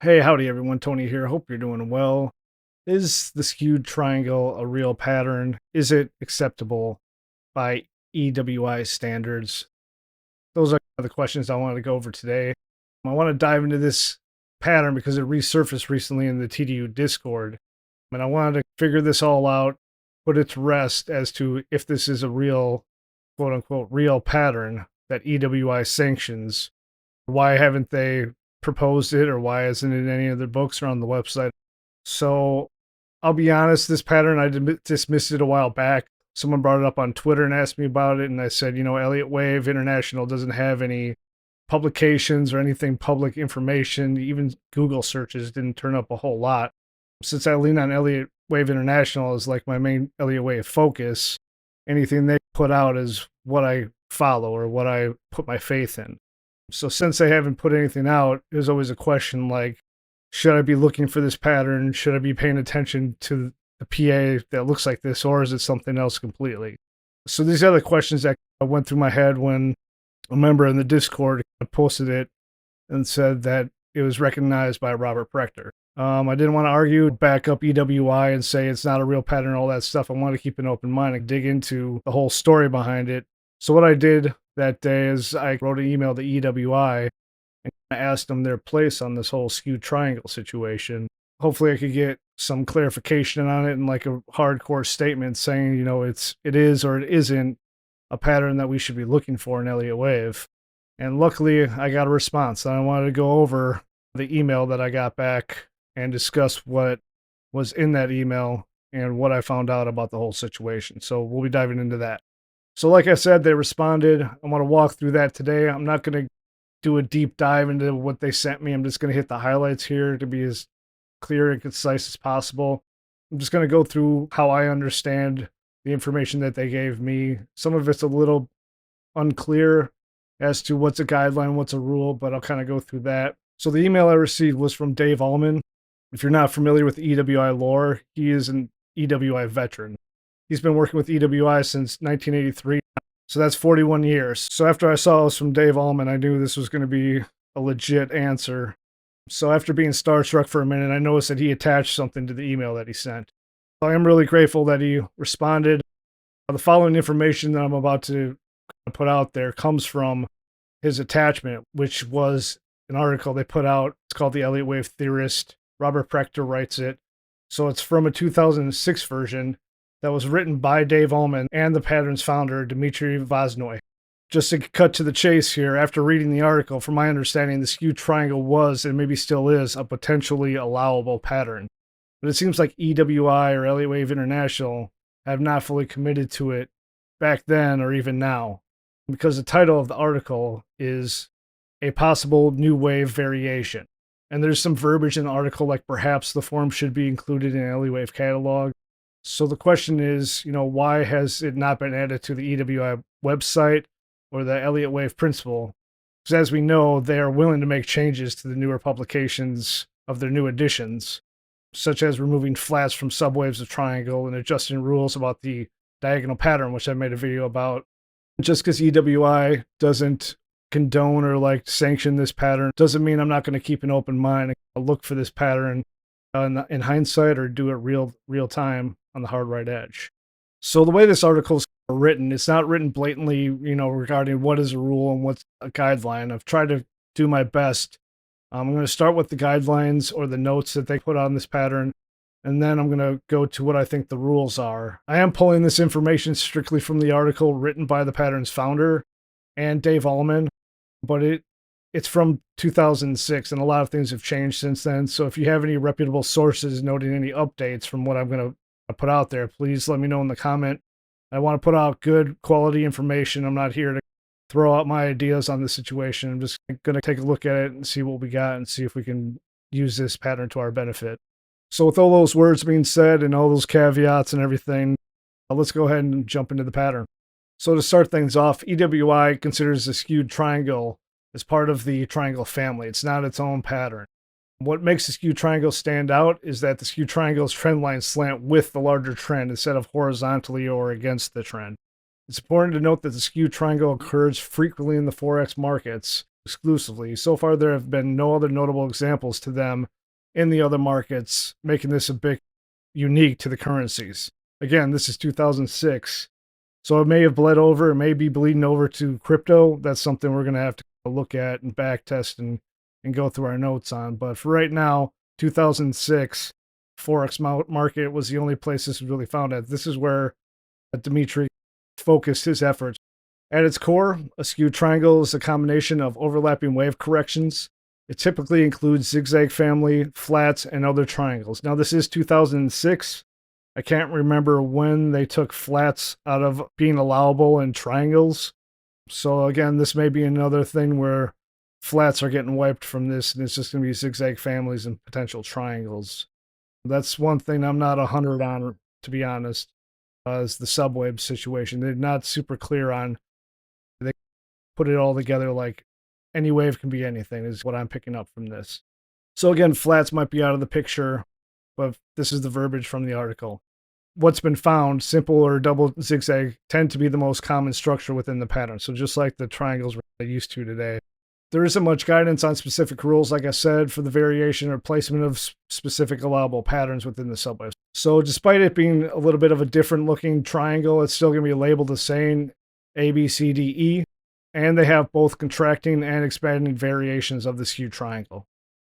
Hey, howdy everyone, Tony here. Hope you're doing well. Is the skewed triangle a real pattern? Is it acceptable by EWI standards? Those are the questions I wanted to go over today. I want to dive into this pattern because it resurfaced recently in the TDU Discord. And I wanted to figure this all out, put it to rest as to if this is a real, quote unquote, real pattern that EWI sanctions. Why haven't they proposed it, or why isn't it in any of their books or on the website? So I'll be honest, this pattern, I dismissed it a while back. Someone brought it up on Twitter and asked me about it, and I said, Elliott Wave International doesn't have any publications or anything public information. Even Google searches didn't turn up a whole lot. Since I lean on Elliott Wave International as like my main Elliott Wave focus, anything they put out is what I follow or what I put my faith in. So since they haven't put anything out, there's always a question like, should I be looking for this pattern? Should I be paying attention to the PA that looks like this, or is it something else completely? So these are the questions that went through my head when a member in the Discord posted it and said that it was recognized by Robert Prechter. I didn't want to argue, back up EWI and say it's not a real pattern, all that stuff. I want to keep an open mind and dig into the whole story behind it. So what I did that day is I wrote an email to EWI and I asked them their place on this whole skewed triangle situation. Hopefully I could get some clarification on it and like a hardcore statement saying, it is or it isn't a pattern that we should be looking for in Elliott Wave. And luckily I got a response. And I wanted to go over the email that I got back and discuss what was in that email and what I found out about the whole situation. So we'll be diving into that. So like I said, they responded. I want to walk through that today. I'm not going to do a deep dive into what they sent me. I'm just going to hit the highlights here to be as clear and concise as possible. I'm just going to go through how I understand the information that they gave me. Some of it's a little unclear as to what's a guideline, what's a rule, but I'll kind of go through that. So the email I received was from Dave Alman. If you're not familiar with EWI lore, he is an EWI veteran. He's been working with EWI since 1983, so that's 41 years. So after I saw this from Dave Alman, I knew this was going to be a legit answer. So after being starstruck for a minute, I noticed that he attached something to the email that he sent. So I am really grateful that he responded. The following information that I'm about to put out there comes from his attachment, which was an article they put out. It's called The Elliott Wave Theorist. Robert Prechter writes it. So it's from a 2006 version that was written by Dave Alman and the pattern's founder, Dimitri Vaznoy. Just to cut to the chase here, after reading the article, from my understanding, the skewed triangle was, and maybe still is, a potentially allowable pattern. But it seems like EWI or Elliott Wave International have not fully committed to it back then or even now, because the title of the article is A Possible New Wave Variation. And there's some verbiage in the article like perhaps the form should be included in Elliott Wave catalog. So the question is, why has it not been added to the EWI website or the Elliott Wave principle? Because as we know, they are willing to make changes to the newer publications of their new editions, such as removing flats from subwaves of triangle and adjusting rules about the diagonal pattern, which I made a video about. Just because EWI doesn't condone or sanction this pattern doesn't mean I'm not going to keep an open mind and look for this pattern in hindsight or do it real time on the hard right edge. So the way this article is written, it's not written blatantly, regarding what is a rule and what's a guideline. I've tried to do my best. I'm going to start with the guidelines or the notes that they put on this pattern, and then I'm going to go to what I think the rules are. I am pulling this information strictly from the article written by the pattern's founder and Dave Alman, but it's from 2006, and a lot of things have changed since then. So if you have any reputable sources noting any updates from what I'm going to put out there, please let me know in the comment. I want to put out good quality information. I'm not here to throw out my ideas on the situation. I'm just going to take a look at it and see what we got and see if we can use this pattern to our benefit. So with all those words being said and all those caveats and everything, let's go ahead and jump into the pattern. So to start things off, EWI considers the skewed triangle as part of the triangle family. It's not its own pattern. What makes the skewed triangle stand out is that the skewed triangle's trend lines slant with the larger trend instead of horizontally or against the trend. It's important to note that the skewed triangle occurs frequently in the Forex markets, exclusively. So far, there have been no other notable examples to them in the other markets, making this a bit unique to the currencies. Again, this is 2006, so it may have bled over, it may be bleeding over to crypto. That's something we're going to have to look at and back test and go through our notes on. But for right now, 2006, Forex market was the only place this was really found at. This is where Dimitri focused his efforts. At its core, a skewed triangle is a combination of overlapping wave corrections. It typically includes zigzag family, flats, and other triangles. Now, this is 2006. I can't remember when they took flats out of being allowable in triangles. So again, this may be another thing where flats are getting wiped from this, and it's just going to be zigzag families and potential triangles. That's one thing I'm not 100 on, to be honest, is the subwave situation. They're not super clear on, they put it all together like any wave can be anything, is what I'm picking up from this. So again, flats might be out of the picture, but this is the verbiage from the article. What's been found, simple or double zigzag tend to be the most common structure within the pattern. So just like the triangles we're used to today. There isn't much guidance on specific rules, like I said, for the variation or placement of specific allowable patterns within the subwave. So despite it being a little bit of a different looking triangle, it's still going to be labeled the same A, B, C, D, E. And they have both contracting and expanding variations of the skewed triangle.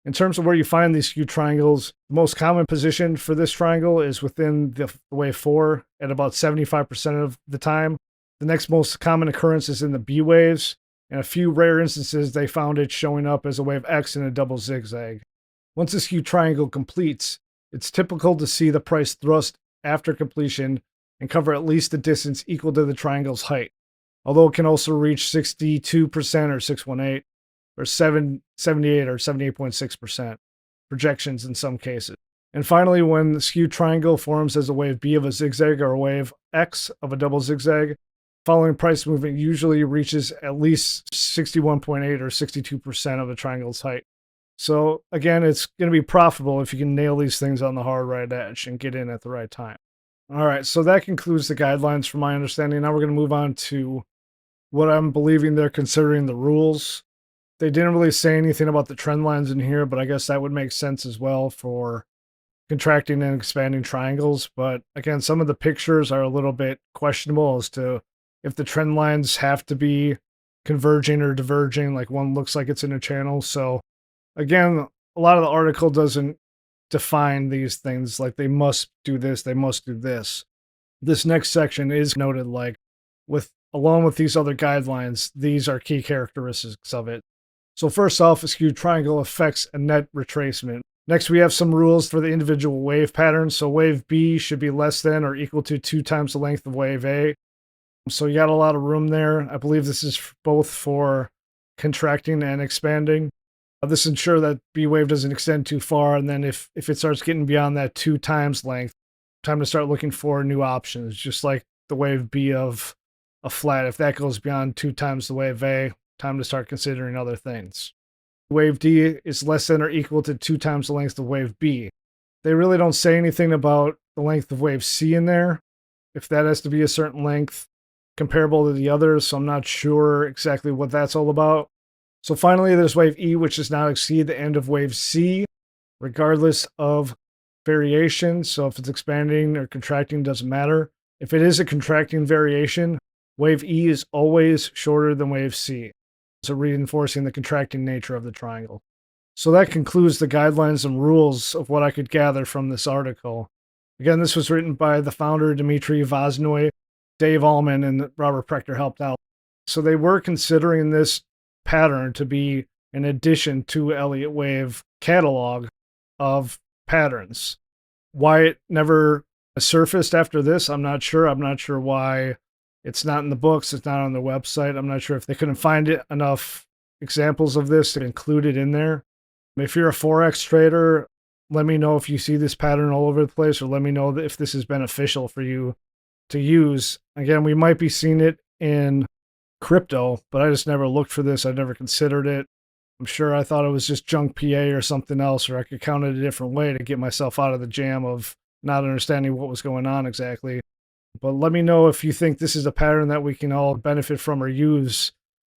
In terms of where you find these skewed triangles, the most common position for this triangle is within the wave 4 at about 75% of the time. The next most common occurrence is in the B waves. In a few rare instances, they found it showing up as a wave X in a double zigzag. Once the skewed triangle completes, it's typical to see the price thrust after completion and cover at least the distance equal to the triangle's height, although it can also reach 62% or 618 or 78 or 78.6% projections in some cases. And finally, when the skewed triangle forms as a wave B of a zigzag or a wave X of a double zigzag, following price movement usually reaches at least 61.8 or 62% of the triangle's height. So again, it's going to be profitable if you can nail these things on the hard right edge and get in at the right time. All right, so that concludes the guidelines from my understanding. Now we're going to move on to what I'm believing they're considering the rules. They didn't really say anything about the trend lines in here, but I guess that would make sense as well for contracting and expanding triangles. But again, some of the pictures are a little bit questionable as to if the trend lines have to be converging or diverging, like one looks like it's in a channel. So again, a lot of the article doesn't define these things like they must do this, they must do this. This next section is noted like along with these other guidelines, these are key characteristics of it. So first off, a skewed triangle affects a net retracement. Next, we have some rules for the individual wave patterns. So wave B should be less than or equal to 2 times the length of wave A. So you got a lot of room there. I believe this is both for contracting and expanding. This ensures that B wave doesn't extend too far. And then if it starts getting beyond that 2 times length, time to start looking for new options, just like the wave B of a flat. If that goes beyond 2 times the wave A, time to start considering other things. Wave D is less than or equal to 2 times the length of wave B. They really don't say anything about the length of wave C in there, if that has to be a certain length comparable to the others, so I'm not sure exactly what that's all about. So finally, there's wave E, which does not exceed the end of wave C, regardless of variation. So if it's expanding or contracting, doesn't matter. If it is a contracting variation, wave E is always shorter than wave C, so reinforcing the contracting nature of the triangle. So that concludes the guidelines and rules of what I could gather from this article. Again, this was written by the founder, Dimitri Vaznoy, Dave Alman, and Robert Prechter helped out. So they were considering this pattern to be an addition to Elliott Wave catalog of patterns. Why it never surfaced after this, I'm not sure. I'm not sure why it's not in the books. It's not on their website. I'm not sure if they couldn't find enough examples of this to include it in there. If you're a Forex trader, let me know if you see this pattern all over the place, or let me know if this is beneficial for you to use. Again, we might be seeing it in crypto, but I just never looked for this. I never considered it. I'm sure I thought it was just junk PA or something else, or I could count it a different way to get myself out of the jam of not understanding what was going on exactly. But let me know if you think this is a pattern that we can all benefit from or use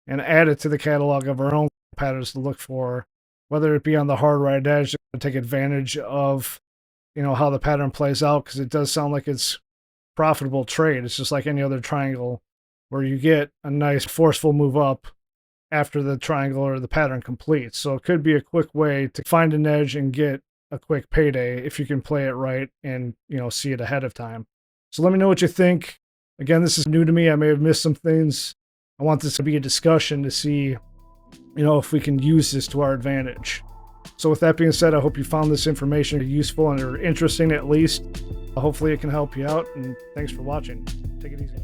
and add it to the catalog of our own patterns to look for, whether it be on the hard right edge to take advantage of, how the pattern plays out, because it does sound like it's profitable trade. It's just like any other triangle where you get a nice forceful move up after the triangle or the pattern completes. So it could be a quick way to find an edge and get a quick payday if you can play it right and, see it ahead of time. So let me know what you think. Again, this is new to me. I may have missed some things. I want this to be a discussion to see, if we can use this to our advantage. So with that being said, I hope you found this information useful and or interesting at least. Hopefully it can help you out, and thanks for watching. Take it easy.